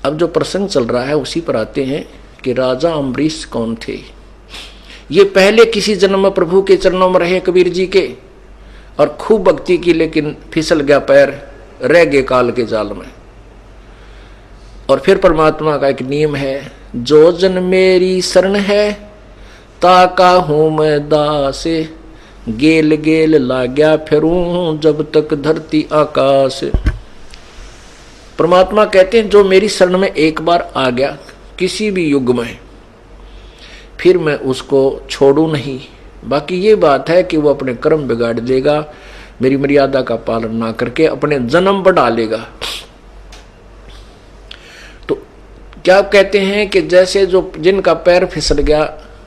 अब जो प्रसंग चल रहा है उसी पर आते हैं कि राजा अम्बरीश कौन थे। ये पहले किसी जन्म में प्रभु के चरणों में रहे कबीर जी के, और खूब भक्ति की, लेकिन फिसल गया पैर, रह गए काल के जाल में। और फिर परमात्मा का एक नियम है, जो जन मेरी शरण है ताका हूं मैं दास, गेल गेल लाग्या फिरूं जब तक धरती आकाश। परमात्मा कहते हैं जो मेरी शरण में एक बार आ गया किसी भी युग में, फिर मैं उसको छोड़ू नहीं। बाकी ये बात है कि वो अपने कर्म बिगाड़ देगा, मेरी मर्यादा का पालन ना करके अपने जन्म बढ़ा लेगा। तो क्या कहते हैं कि जैसे जो जिनका पैर फिसल गया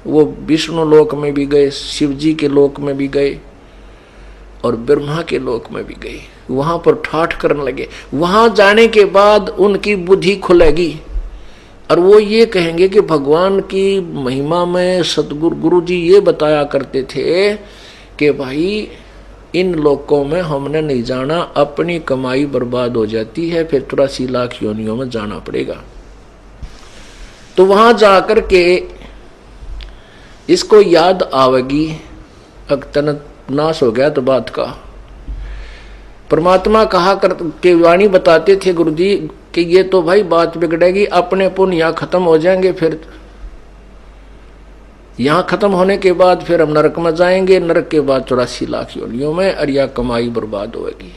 वो विष्णु लोक में भी गए, शिव जी के लोक में भी गए और ब्रह्मा के लोक में भी गए, वहां पर ठाठ करने लगे। वहां जाने के बाद उनकी बुद्धि खुलेगी और वो ये कहेंगे कि भगवान की महिमा में सतगुरु गुरु जी ये बताया करते थे कि भाई इन लोकों में हमने नहीं जाना, अपनी कमाई बर्बाद हो जाती है, फिर 83 लाख योनियों में जाना पड़ेगा। तो वहां जाकर के इसको याद आवेगी, अगतन नाश हो गया तो बात का। परमात्मा कहा कर के वाणी बताते थे गुरु जी कि ये तो भाई बात बिगड़ेगी, अपने पुण्य यहाँ खत्म हो जाएंगे, फिर यहाँ खत्म होने के बाद फिर हम नरक में जाएंगे, नरक के बाद 84 लाख योनियों में, और यह कमाई बर्बाद होगी।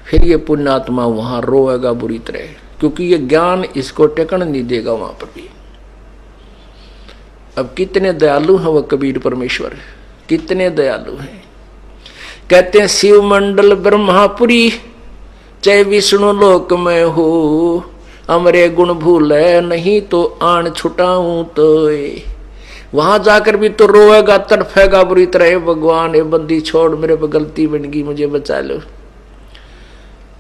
फिर ये पुण्यात्मा वहां रोएगा बुरी तरह, क्योंकि ये ज्ञान इसको टेकन नहीं देगा वहां पर भी। अब कितने दयालु हैं वह कबीर परमेश्वर, कितने दयालु हैं। कहते हैं शिव मंडल ब्रह्मापुरी चाहे विष्णु लोक में हो, हमरे गुण भूले नहीं तो आन छुटाऊं तो। वहां जाकर भी तो रोएगा, तड़फेगा बुरी तरह, भगवान ये बंदी छोड़, मेरे पर गलती बन गई, मुझे बचा लो।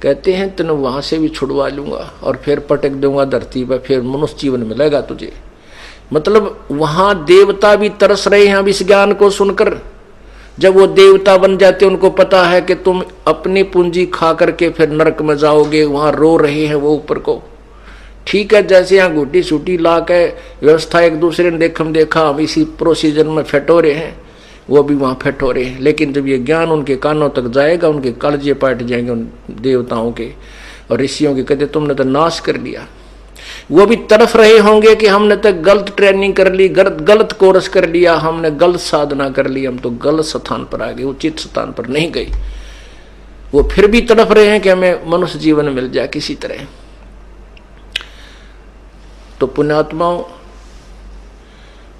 कहते हैं तेन वहां से भी छुड़वा लूंगा और फिर पटक दूंगा धरती पर, फिर मनुष्य जीवन मिलेगा तुझे। मतलब वहां देवता भी तरस रहे हैं अब इस ज्ञान को सुनकर। जब वो देवता बन जाते उनको पता है कि तुम अपनी पूंजी खा करके फिर नरक में जाओगे, वहां रो रहे हैं वो ऊपर को। ठीक है, जैसे यहाँ घुटी सूटी ला के व्यवस्था एक दूसरे ने देखा हम इसी प्रोसीजर में फिट हो रहे हैं, वो भी वहां फिट हो रहे हैं। लेकिन जब ये ज्ञान उनके कानों तक जाएगा, उनके कलजे पाट जाएंगे उन देवताओं के और ऋषियों के। कहते तुमने तो नाश कर लिया। वो भी तरफ रहे होंगे कि हमने तो गलत ट्रेनिंग कर ली, गलत कोर्स कर लिया, हमने गलत साधना कर ली, हम तो गलत स्थान पर आ गए, उचित स्थान पर नहीं गए। वो फिर भी तड़प रहे हैं कि हमें मनुष्य जीवन मिल जाए किसी तरह। तो पुण्यात्माओं,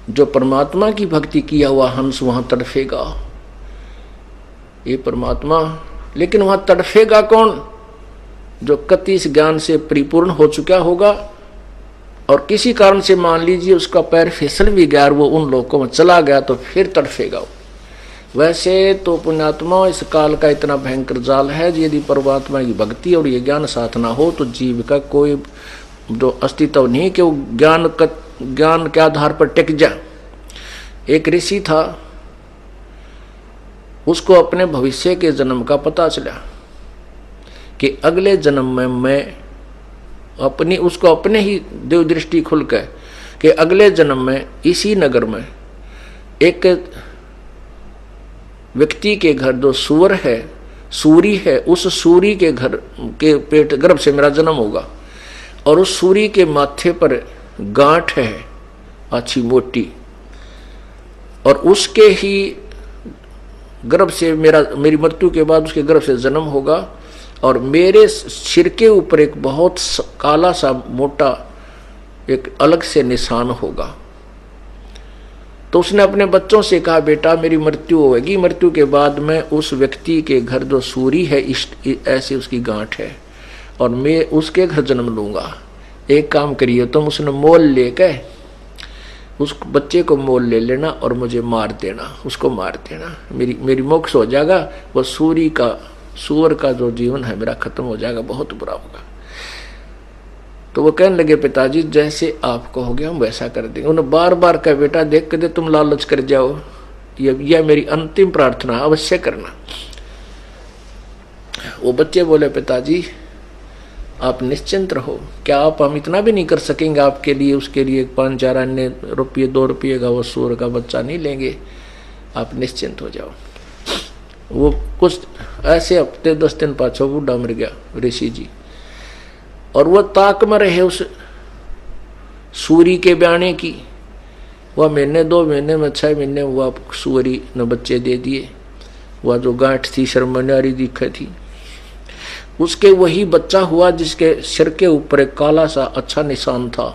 जो परमात्मा की भक्ति किया हुआ हंस वहां तड़फेगा, ये परमात्मा। लेकिन वहां तड़फेगा कौन? जो कति इस ज्ञान से परिपूर्ण हो चुका होगा और किसी कारण से मान लीजिए उसका पैर फिसल भी गया और वो उन लोगों में चला गया, तो फिर तड़फेगा। वैसे तो पुण्यात्मा इस काल का इतना भयंकर जाल है, यदि परमात्मा की भक्ति और ये ज्ञान साथ ना हो तो जीव का कोई जो अस्तित्व नहीं कि वो ज्ञान के आधार पर टिक जाए। एक ऋषि था, उसको अपने भविष्य के जन्म का पता चला कि अगले जन्म में मैं उसको अपने ही देव दृष्टि खुल के कि अगले जन्म में इसी नगर में एक व्यक्ति के घर जो सूर है, सूरी है, उस सूरी के घर के पेट गर्भ से मेरा जन्म होगा और उस सूरी के माथे पर गांठ है अच्छी मोटी, और उसके ही गर्भ से मेरी मृत्यु के बाद उसके गर्भ से जन्म होगा और मेरे सिर के ऊपर एक बहुत काला सा मोटा एक अलग से निशान होगा। तो उसने अपने बच्चों से कहा, बेटा मेरी मृत्यु होगी, मृत्यु के बाद मैं उस व्यक्ति के घर जो सूरी है ऐसी उसकी गांठ है और मैं उसके घर जन्म लूंगा। एक काम करिए तुम, उसने मोल लेकर उस बच्चे को मोल ले लेना और मुझे मार देना, उसको मार देना, मेरी मोक्ष हो जाएगा। वो सूअर का जो जीवन है मेरा खत्म हो जाएगा, बहुत बुरा होगा। तो वो कहने लगे, पिताजी जैसे आप कहोगे हम वैसा कर देंगे। उन्होंने बार बार कहा, बेटा देख के दे तुम लालच कर जाओ, यह मेरी अंतिम प्रार्थना अवश्य करना। वो बच्चे बोले, पिताजी आप निश्चिंत रहो। क्या आप हम इतना भी नहीं कर सकेंगे आपके लिए, उसके लिए 5-4 अन्य रुपये 2 रुपये का वो सूअर का बच्चा नहीं लेंगे। आप निश्चिंत हो जाओ। वो कुछ ऐसे हफ्ते 10 दिन पाछो बूढ़ा मर गया ऋषि जी, और वो ताक में रहे उस सूरी के ब्याने की। वह महीने 2 महीने में 6 महीने हुआ सूरी ने बच्चे दे दिए। वह जो गांठ थी शर्मन्यारी दिखे थी, उसके वही बच्चा हुआ जिसके सिर के ऊपर एक काला सा अच्छा निशान था।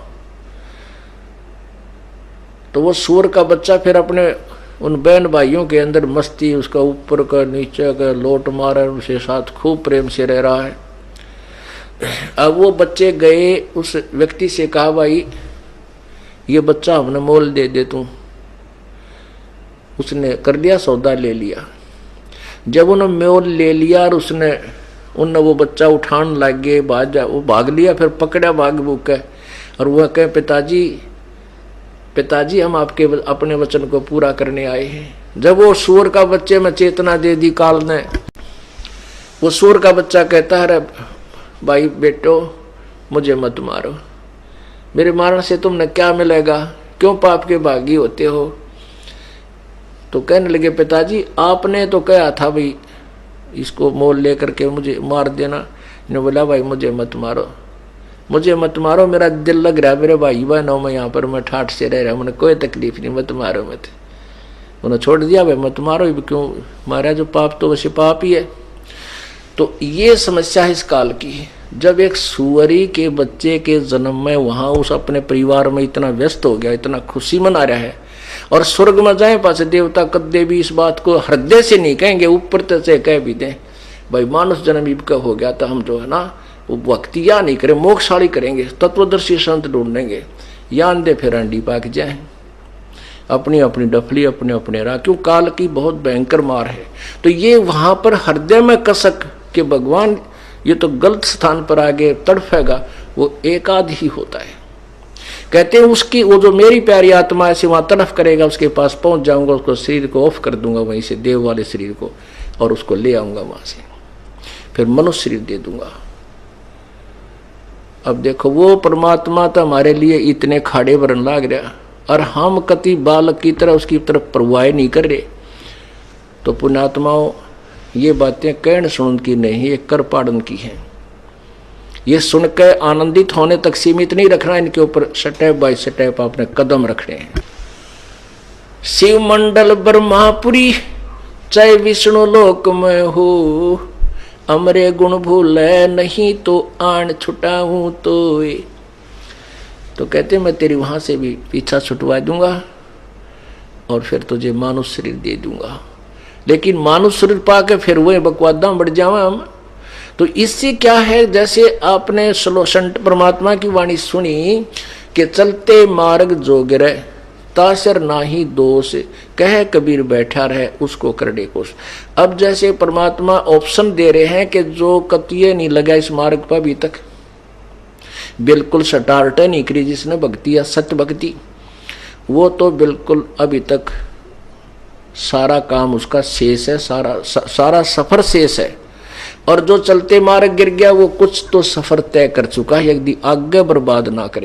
तो वो सूअर का बच्चा फिर अपने उन बहन भाइयों के अंदर मस्ती, उसका ऊपर का नीचे का लोट मारा, उनसे साथ खूब प्रेम से रह रहा है। अब वो बच्चे गए उस व्यक्ति से कहा, भाई ये बच्चा हमने मोल दे दे तू। उसने कर लिया, सौदा ले लिया। जब उन्होंने मोल ले लिया और उनने वो बच्चा उठान लग गए, वो भाग लिया, फिर पकड़ा भाग भूख है। और वह कहे, पिताजी हम आपके अपने वचन को पूरा करने आए हैं। जब वो सूअर का बच्चे में चेतना दे दी काल ने, वो सूअर का बच्चा कहता है, भाई बेटो मुझे मत मारो, मेरे मारने से तुमने क्या मिलेगा, क्यों पाप के भागी होते हो। तो कहने लगे, पिताजी आपने तो कहा था भाई इसको मोल लेकर के मुझे मार देना। ने बोला, भाई मुझे मत मारो, मुझे मत मारो, मेरा दिल लग रहा है मेरे भाई बहनों में, यहाँ पर मैं ठाठ से रह रहा हूँ, मुझे कोई तकलीफ नहीं, मत मारो मत। उन्होंने छोड़ दिया, भाई मत मारो, क्यों मारा, जो पाप तो वैसे पाप ही है। तो ये समस्या है इस काल की। जब एक सुअरी के बच्चे के जन्म में वहां उस अपने परिवार में इतना व्यस्त हो गया, इतना खुशी मना रहा है, और स्वर्ग में जाए पास देवता कदे भी इस बात को हृदय से नहीं कहेंगे, ऊपर से कह भी दें भाई मानुष जन्म इबका हो गया, तो हम जो है ना वो भक्ति या नहीं करें, मोक्षशाली करेंगे, तत्वदर्शी संत ढूंढेंगे, या अंधे फिर अंडी पाक जाए, अपनी अपनी डफली अपने अपने राह। क्यों काल की बहुत भयंकर मार है। तो ये वहां पर हृदय में कसक के भगवान ये तो गलत स्थान पर आगे तड़फेगा, वो एकाध ही होता है। कहते हैं उसकी वो जो मेरी प्यारी आत्मा ऐसे वहां तड़फ करेगा, उसके पास पहुंच जाऊंगा, उसको शरीर को ऑफ कर दूंगा वहीं से, देव वाले शरीर को, और उसको ले आऊंगा वहां से, फिर मनुष्य शरीर दे दूंगा। अब देखो वो परमात्मा तो हमारे लिए इतने खाड़े भरन लाग रहा, और हम कति बालक की तरह उसकी तरफ परवाह नहीं कर रहे। तो पुण्यात्माओं ये बातें कहन सुन की नहीं, ये कर पाड़न की हैं। ये सुनकर आनंदित होने तक सीमित नहीं रखना, इनके ऊपर स्टेप बाय स्टेप आपने कदम रखने हैं। शिव मंडल ब्रह्मापुरी चाहे विष्णु लोक में हो, अमरे गुण भूले नहीं तो आन छुटाऊं तो कहते मैं तेरी वहां से भी पीछा छुटवा दूंगा और फिर तुझे मानुष शरीर दे दूंगा। लेकिन मानुष शरीर पाके फिर वही बकवादा बढ़ जावा हम। तो इससे क्या है, जैसे आपने संत परमात्मा की वाणी सुनी कि चलते मार्ग जोगिरे तासर नाही दोष, कह कबीर बैठा रहे उसको करने कोश। अब जैसे परमात्मा ऑप्शन दे रहे हैं कि जो कतिये नहीं लगा इस मार्ग पर अभी तक, बिल्कुल स्टार्ट नहीं करी जिसने भक्ति या सत्य भक्ति, वो तो बिल्कुल अभी तक सारा काम उसका शेष है, सारा सफर शेष है। और जो चलते मार्ग गिर गया वो कुछ तो सफर तय कर चुका है, यदि आगे बर्बाद ना करे।